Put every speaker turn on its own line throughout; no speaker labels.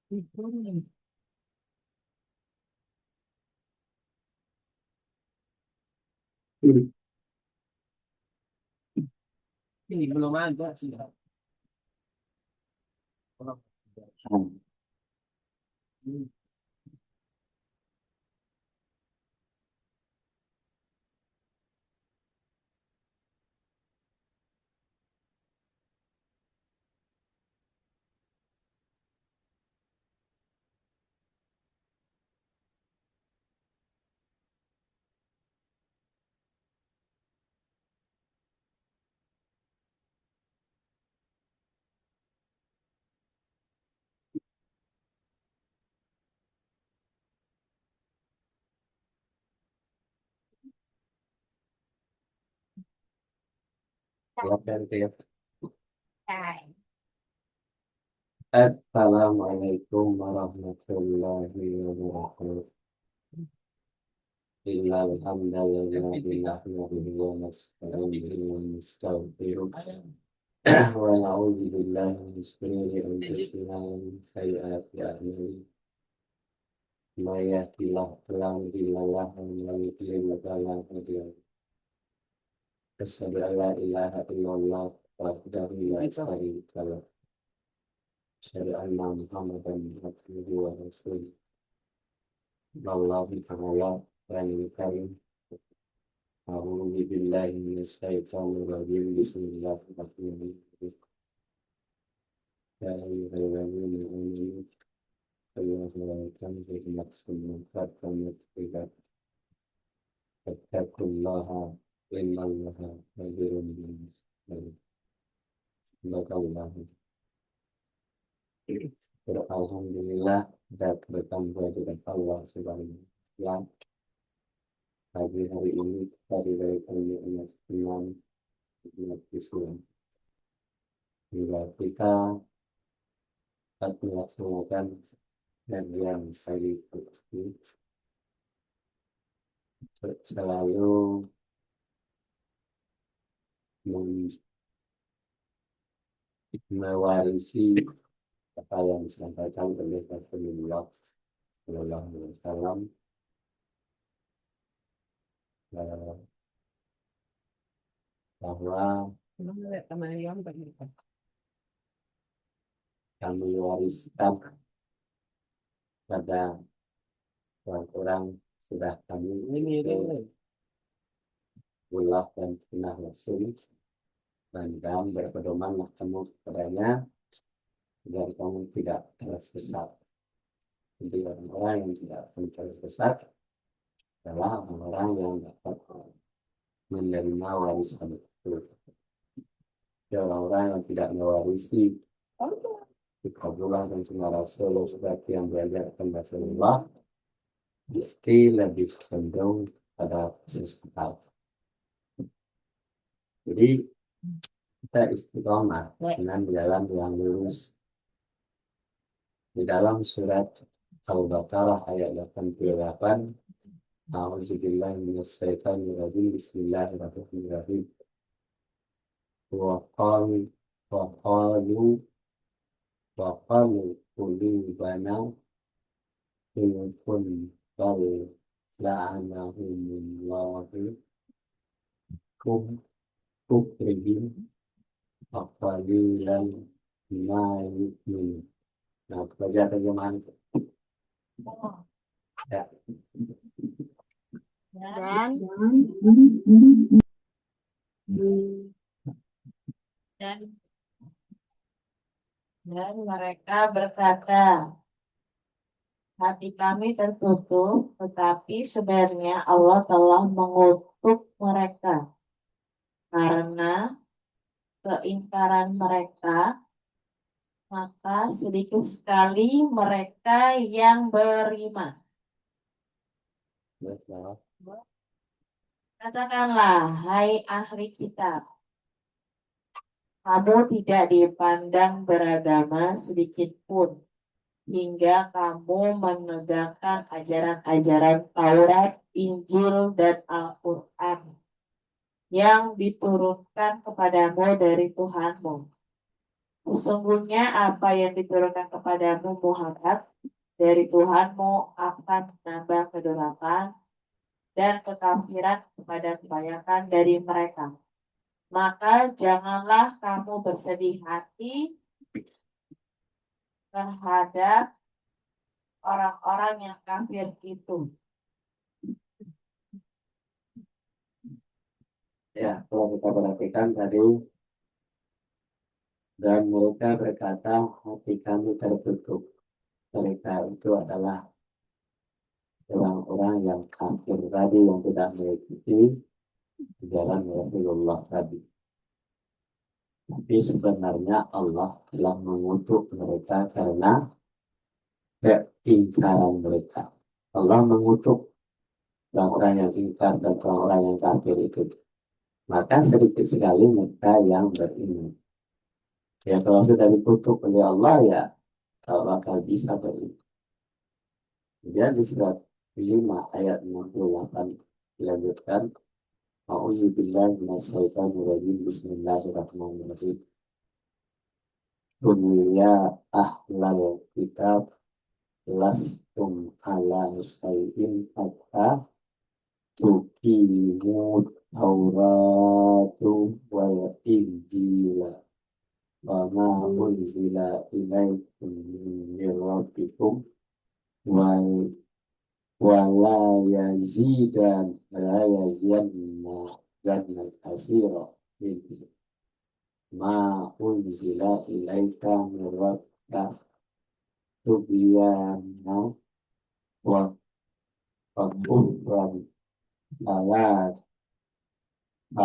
Ini belum ada sih. Assalamualaikum warahmatullahi wabarakatuh. Innal hamdalillah nahmaduhu wa nasta'inuhu wa nastaghfiruh wa na'udzu billahi min shururi anfusina wa min sayyiati a'malina. May yahdihillahu fala mudilla lahu wa may yudlil fala hadiya lahu. Asyhadu an la ilaha illallah wahdahu la syarika lahu. Asyhadu anna Muhammadan abduhu wa rasuluh. Wallahu ta'ala wa karim. A'udzu billahi minasyaitonir rajim. Bismillahirrahmanirrahim. Ya ayyuhalladzina amanu taqullaha nafsun ma qaddamat lighad. Wattaqullaha innallaha khabirun bima ta'malun. Barakallahu. Alhamdulillah kita bertambah dengan Allah Subhanahu wa Ta'ala. Pagi hari ini kita diberikan nikmat iman, nikmat Islam. Bila kita dapat melaksanakan kajian pagi ini, selalu mewarisi apa yang disampaikan oleh Rasulullah Sallallahu Alaihi Wasallam, bahwa kami wariskan pada orang-orang sudah kami ulah dan sunnah Rasul, dan berpedoman kamu kepadanya agar kamu tidak tersesat. Jadi orang-orang yang tidak tersesat adalah orang-orang yang dapat menerima warisan itu. Orang-orang yang tidak mewarisi kekabulan dan sunnah Rasul seperti yang diajarkan Rasulullah, mesti lebih cenderung pada kesesatan. Jadi kita istiqomah dengan jalan yang lurus. Di dalam surat Al-Baqarah ayat 88, A'udzubillahi minasyaitonir rajim. Bismillahirrahmanirrahim. Wa qalu qulubana kulubun bal la'anahumullahu kufrihim aqalilan ma yu'min. Nah, baca terjemahan. Ya.
Dan mereka berkata, hati kami tertutup, tetapi sebenarnya Allah telah mengutuk mereka karena keingkaran mereka, maka sedikit sekali mereka yang beriman. Katakanlah, hai ahli kitab, kamu tidak dipandang beragama sedikit pun hingga kamu menegakkan ajaran-ajaran Taurat, Injil, dan Al-Quran yang diturunkan kepadamu dari Tuhanmu. Sesungguhnya apa yang diturunkan kepadamu Muhammad dari Tuhanmu akan menambah kedurhakaan dan kekafiran kepada kebanyakan dari mereka. Maka janganlah kamu bersedih hati terhadap orang-orang yang kafir itu.
Ya, kalau kita perhatikan tadi, dan mereka berkata, hati kami tertutup. Mereka itu adalah orang-orang yang kafir tadi, yang tidak mengikuti ajaran Rasulullah tadi. Tapi sebenarnya Allah telah mengutuk mereka karena keingkaran mereka. Allah mengutuk orang-orang yang ingkar dan orang-orang yang kafir itu. Maka sedikit sekali mereka yang beriman. Ya kalau sudah dikutuk oleh Allah ya kalau bakal bisa beriman. Kemudian di surat 5 ayat 68 dilanjutkan. A'udzubillahi minasyaitonirrajim. Bismillahirrahmanirrahim. Qul ya ahlal kitab lastum ala syai'in hatta tuqimut Tauratu wal Injila wa ma unzila ilaikum min rabbikum wal wala yazidan la yazidanna zanna kasira ma unzila ilaika min rabbika tubyana wa fakufran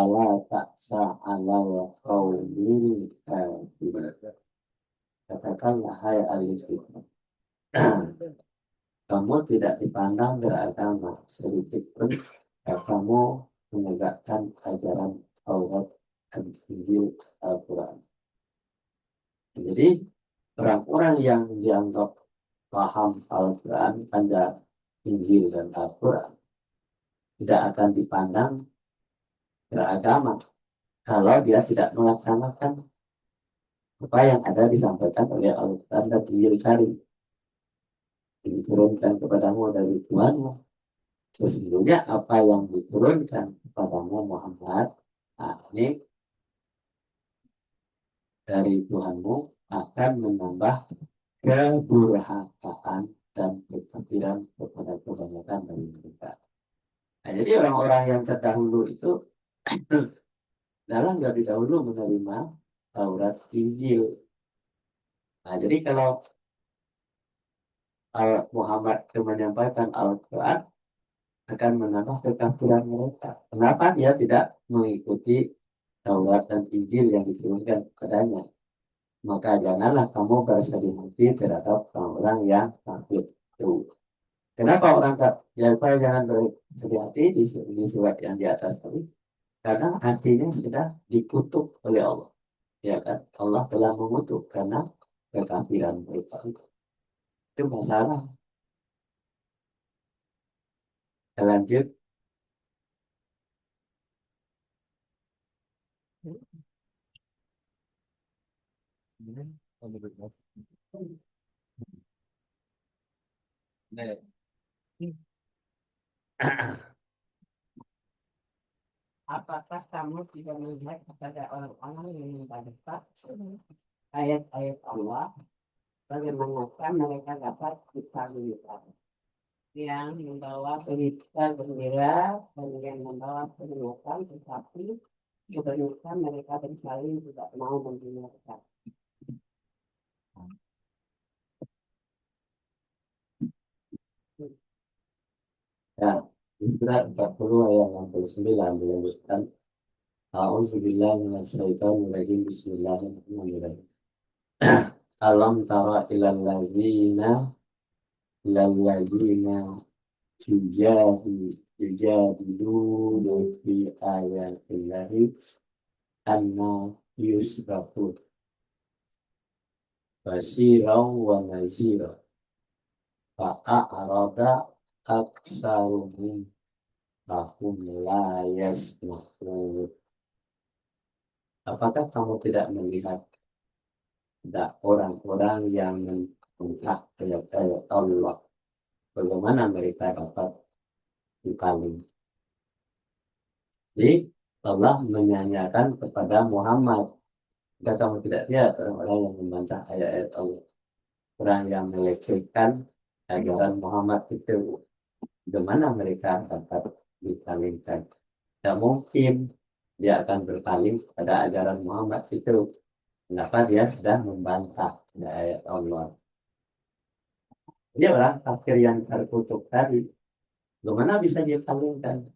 ala taksa alal qaumil kafirin. Katakanlah hai ahli kitab, kamu tidak dipandang beragama sedikit pun kamu menegakkan ajaran Taurat dan Injil Al-Quran. Jadi orang-orang yang dianggap paham Al-Quran, ada Injil dan Al-Quran, tidak akan dipandang beragama kalau dia tidak melaksanakan apa yang ada disampaikan oleh Al-Quran dan Injil Karim. Diturunkan kepadamu dari Tuhanmu. Sesungguhnya apa yang diturunkan kepadamu Muhammad, nah ini dari Tuhanmu akan menambah kedurhakaan dan kekafiran kepada kebanyakan dari mereka. Nah, jadi orang-orang yang terdahulu itu dalam dari dahulu menerima Taurat Injil. Nah, jadi kalau Muhammad menyampaikan Al-Quran akan menambah kekafiran mereka. Kenapa dia tidak mengikuti Taurat dan Injil yang diturunkan kepadanya? Maka janganlah kamu bersedih hati terhadap orang-orang yang kafir itu. Kenapa orang kafir? Ya, jangan bersedih hati di surat yang di atas tadi. Karena hatinya sudah dikutuk oleh Allah. Ya kan? Allah telah mengutuk karena kekafiran mereka. Itu masalah. Lanjut.
Apakah kamu tidak melihat kepada orang-orang yang mendapat ayat-ayat Allah, bagaimana mereka dapat dikabulkan? Yang membawa berita gembira dan yang membawa peringatan, tetapi kebanyakan mereka berpaling tidak mau mendengarkan.
Ya, Surat 40 ayat 69 dilanjutkan. A'udzubillahi minasyaitonirrajim. Bismillahirrahmanirrahim. Alam tara ilalladzina tujadiluna fi ayatillahi anna yusrafun basiran wa nazira fa'arada aksaruhum fahum la yasma'un. Apakah kamu tidak melihat ada orang-orang yang mentah ayat-ayat Allah. Bagaimana mereka dapat dipaling? Jadi Allah menyanyikan kepada Muhammad. Jika kamu tidak lihat orang-orang yang membantah ayat-ayat Allah, orang yang melecehkan ajaran Muhammad itu, bagaimana mereka dapat dipalingkan? Tidak mungkin dia akan berpaling pada ajaran Muhammad itu. Kenapa dia sudah membantah ayat Allah? Dia orang kafir yang terkutuk tadi. Bagaimana bisa dipalingkan?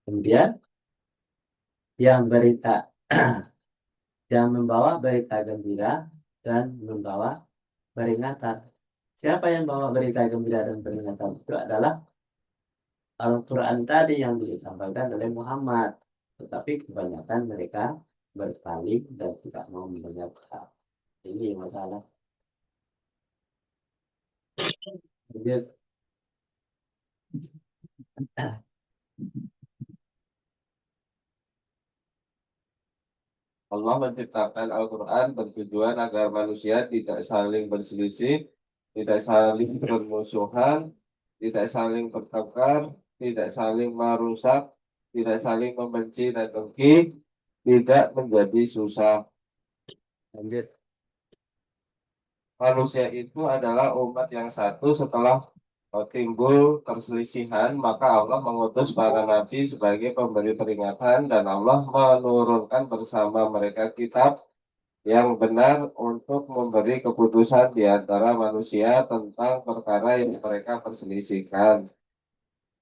Kemudian yang berita, yang membawa berita gembira dan membawa peringatan. Siapa yang bawa berita gembira dan peringatan itu adalah Al-Quran tadi yang disampaikan oleh Muhammad. Tetapi kebanyakan mereka berpaling dan tidak mau mendengar. Ini masalah. Jadi,
Allah menciptakan Al-Quran bertujuan agar manusia tidak saling berselisih, tidak saling bermusuhan, tidak saling bertengkar, tidak saling merusak, tidak saling membenci dan dengki, tidak menjadi susah.
lanjut.
Manusia itu adalah umat yang satu. Setelah timbul perselisihan, maka Allah mengutus para nabi sebagai pemberi peringatan dan Allah menurunkan bersama mereka kitab yang benar untuk memberi keputusan di antara manusia tentang perkara yang mereka perselisihkan.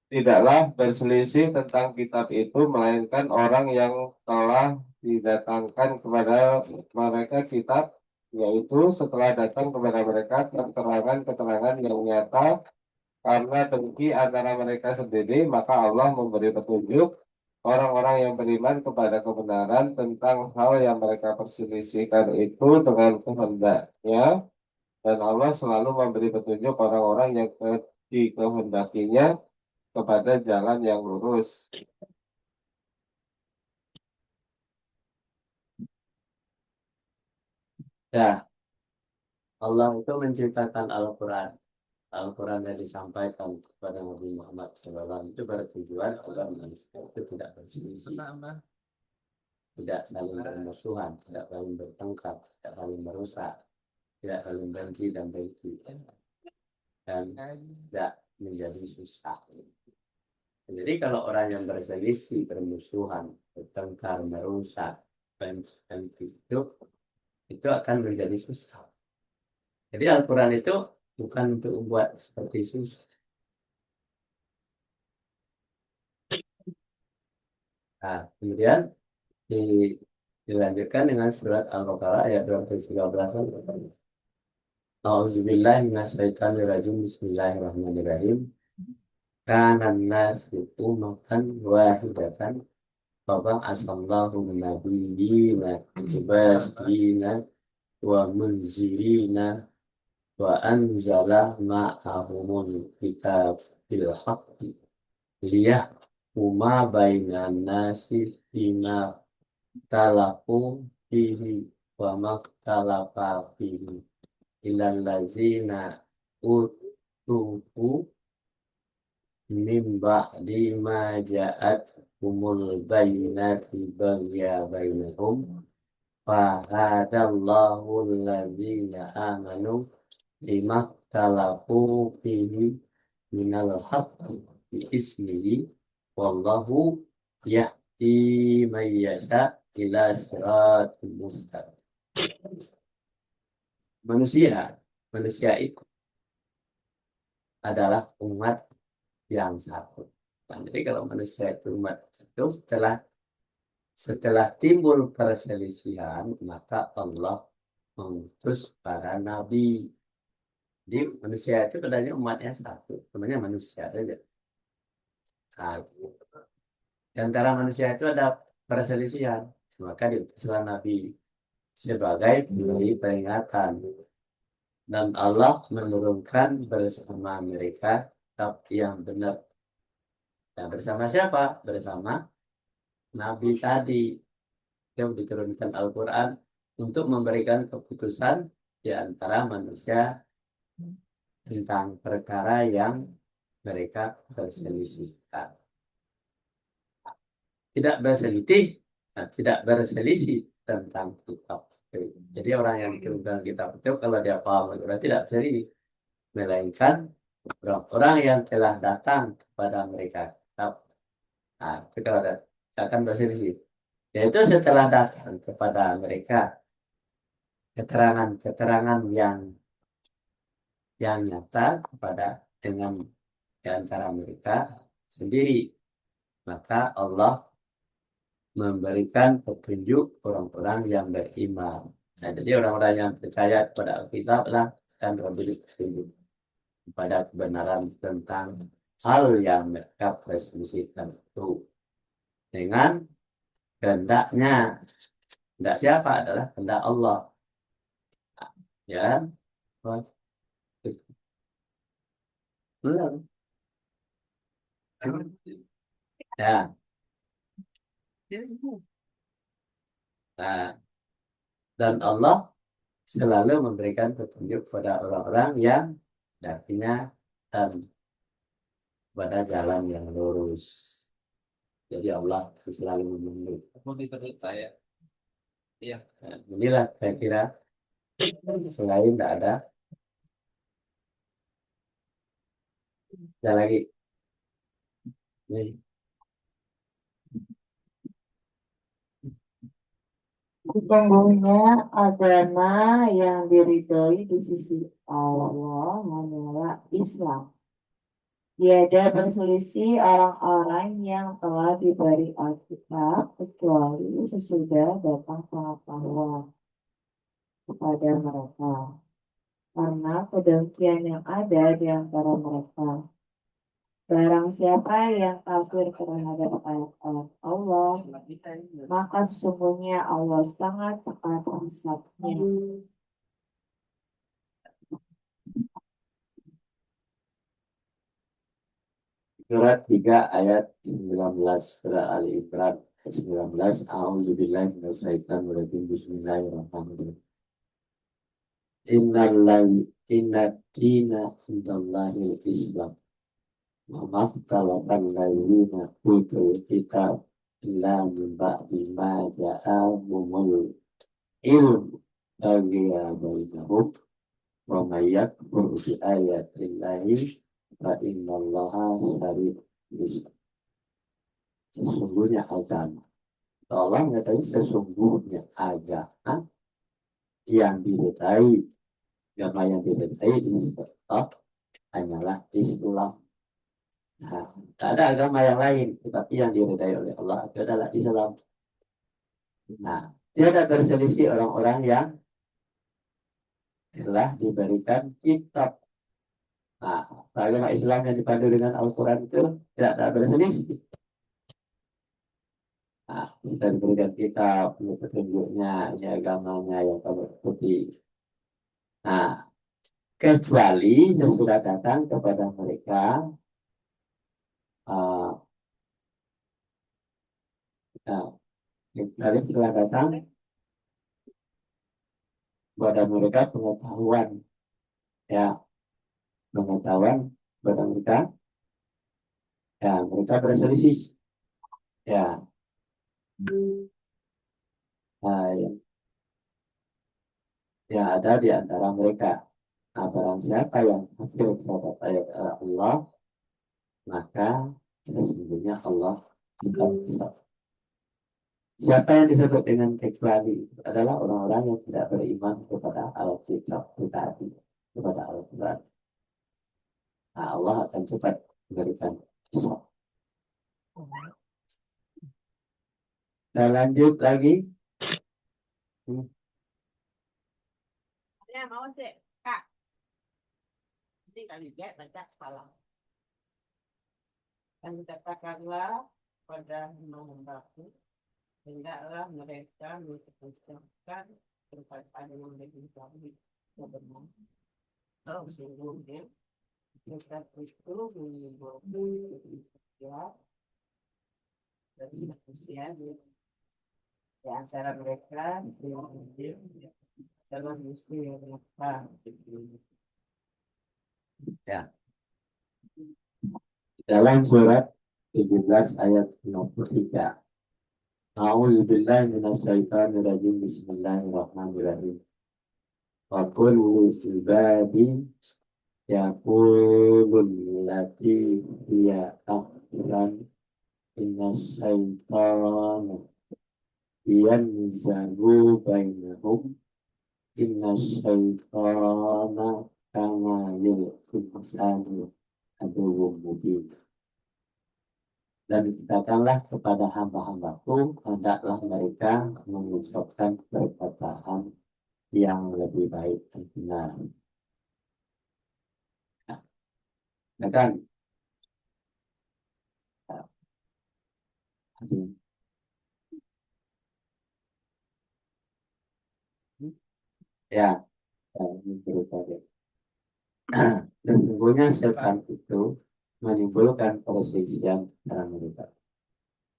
Tidaklah berselisih tentang kitab itu, melainkan orang yang telah didatangkan kepada mereka kitab, yaitu setelah datang kepada mereka keterangan-keterangan yang nyata karena dengki antara mereka sendiri, maka Allah memberi petunjuk orang-orang yang beriman kepada kebenaran tentang hal yang mereka perselisihkan itu dengan kehendaknya, dan Allah selalu memberi petunjuk orang-orang yang dikehendakinya kepada jalan yang lurus.
Ya, Allah itu menciptakan Al-Quran. Al-Quran yang disampaikan kepada Nabi Muhammad SAW itu bertujuan agar manusia itu tidak berselisih, tidak saling bermusuhan, tidak saling bertengkar, tidak saling merusak, tidak saling benci dan benci, dan tidak menjadi susah. Jadi kalau orang yang berselisih, bermusuhan, bertengkar, merusak, benci itu akan menjadi susah. Jadi Al-Quran itu bukan untuk membuat seperti susah. Nah, kemudian dilanjutkan dengan surat Al-Baqarah ayat 213. A'udzubillahi minasyaitonirrajim. Bismillahirrahmanirrahim. Kana an-nasu ummatan wahidatan faba'atsallahu nabiyyina mubashirina wa munzirina wa anzala ma'ahumul kitab bil haqqi liyahkuma bainan nasi bima talafu fihi wa maktalafa fihi ilal ladzina utuhu min ba'di ma ja'at humul bayyinati bagya bainahum fa hadallahu alladzina amanu lima talafu fihi minal haqqi bi isnihi wallahu yahdi man yasha ila siratal mustaqim. Manusia itu adalah umat yang satu. Nah, jadi kalau manusia itu umat satu, setelah timbul perselisihan, maka Allah mengutus para nabi. Jadi manusia itu padanya umatnya satu, namanya manusia saja. Nah, di antara manusia itu ada perselisihan, maka diutuslah nabi sebagai pemberi peringatan. Dan Allah menurunkan bersama mereka kitab yang benar. Dan bersama siapa? Bersama Nabi tadi yang diturunkan Al-Quran untuk memberikan keputusan di antara manusia tentang perkara yang mereka perselisihkan. Tidak berselisih, tidak berselisih tentang kitab. Jadi orang yang dikirimkan kitab itu kalau dia paham berarti tidak berselisih, melainkan orang-orang yang telah datang kepada mereka kitab. Nah, itu kalau akan berselisih. Yaitu setelah datang kepada mereka keterangan-keterangan yang nyata kepada dengan di antara mereka sendiri, maka Allah memberikan petunjuk orang-orang yang beriman. Nah, jadi orang-orang yang percaya kepada Alkitab lah akan diberi petunjuk kepada kebenaran tentang hal yang mereka perselisihkan itu dengan kehendaknya. Kehendak siapa adalah kehendak Allah. Ya, belum. Ya, nah, dan Allah selalu memberikan petunjuk kepada orang-orang yang dakinya dan pada jalan yang lurus. Jadi Allah selalu membimbing.
Mau diterus saya. Iya.
Nah, inilah saya kira selain tidak ada lagi. Ini.
Sesungguhnya agama yang diridhoi di sisi Allah hanyalah Islam. Tiada berselisih orang-orang yang telah diberi Alkitab kecuali sesudah datang pengetahuan kepada mereka. Karena kedengkian yang ada di antara mereka. Barang siapa yang kafir terhadap ayat-ayat Allah, maka sesungguhnya Allah sangat cepat hisabnya.
Surat 3 ayat 19 Surah Ali Imran ayat 19. A'udzubillahi minasyaitonir rajim. Bismillahirrahmanirrahim. Inna dina indallahil Islam. Wa maktalaqal ladzina utul kitab illa min ba'di ma ja'ahumul ilm baghiya bainahum wa may yakfur bi ayatillahi fa innallaha sari'ul hisab. Sesungguhnya agama. Allah mengatakan sesungguhnya agama yang diridai, agama yang diridai di Islam hanyalah Islam. Nah, tak ada agama yang lain, tetapi yang diridai oleh Allah itu adalah Islam. Nah, tiada berselisih orang-orang yang telah diberikan kitab. Nah, agama Islam yang dipandu dengan Al-Quran itu tidak ada berselisih. Nah, kita diberikan kitab, ini petunjuknya, ini agamanya yang kamu ikuti. Nah, kecuali sesudah datang kepada mereka uh, nah, kecuali setelah datang kepada mereka pengetahuan, ya, pengetahuan kepada mereka, ya, mereka berselisih, ya, yang ada di antara mereka. Nah, barang siapa yang kafir terhadap ayat Allah, maka sesungguhnya Allah tidak bisa. Siapa yang disebut dengan kecuali adalah orang-orang yang tidak beriman kepada Alkitab tadi, kepada Al-Quran. Nah, Allah akan cepat memberikan hisab. Kita lanjut lagi.
Ada yang mau sih, Kak? Nanti kali dia baca salah. Dan katakanlah pada membantu, hendaklah mereka mengucapkan kepada yang lebih baik sebenarnya. Sesungguhnya kita itu menimbulkan ya dari manusia di antara mereka dalam misi yang mereka.
Ya. Dalam surat 17 ayat 63. A'udzubillahi minasyaitonirrajim. Bismillahirrahmanirrahim. Wa qul ibadi yaqulul lati hiya ahsan inna syaitana yanzagu bainahum inna syaitana kana lil insani aduwwum mubin. Dan katakanlah kepada hamba-hambaku, hendaklah mereka mengucapkan perkataan yang lebih baik dan benar. Ya kan? Ya, ini berbagai. Sesungguhnya setan itu menimbulkan perselisihan dalam mereka.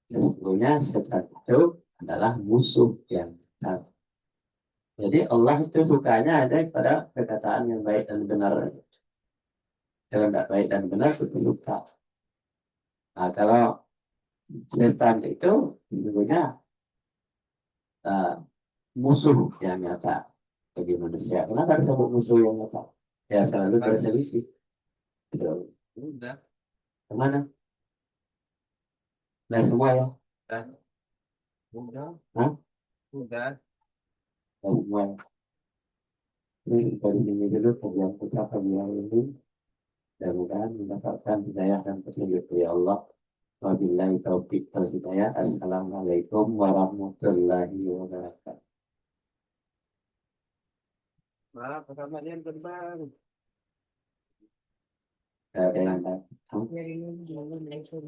Sesungguhnya setan itu adalah musuh yang besar. Jadi Allah itu sukanya ada pada perkataan yang baik dan benar. Kalau tidak baik dan benar itu lupa. Nah, kalau setan itu sesungguhnya uh, musuh yang nyata bagi manusia. Kenapa disebut musuh yang nyata? Ya selalu berselisih. Betul.
Udah,
Kemana? Nah semua ya.
udah,
Hah?
udah.
Nah semua ya. Ini dari ini dulu kajian kita pagi hari ini. Mudah-mudahan mendapatkan hidayah dan petunjuk dari Allah. Wabillahi taufiq wal hidayah. Assalamualaikum warahmatullahi wabarakatuh.
Malah pertama dia terbang.
Ada yang datang.
Yang ini jangan mention.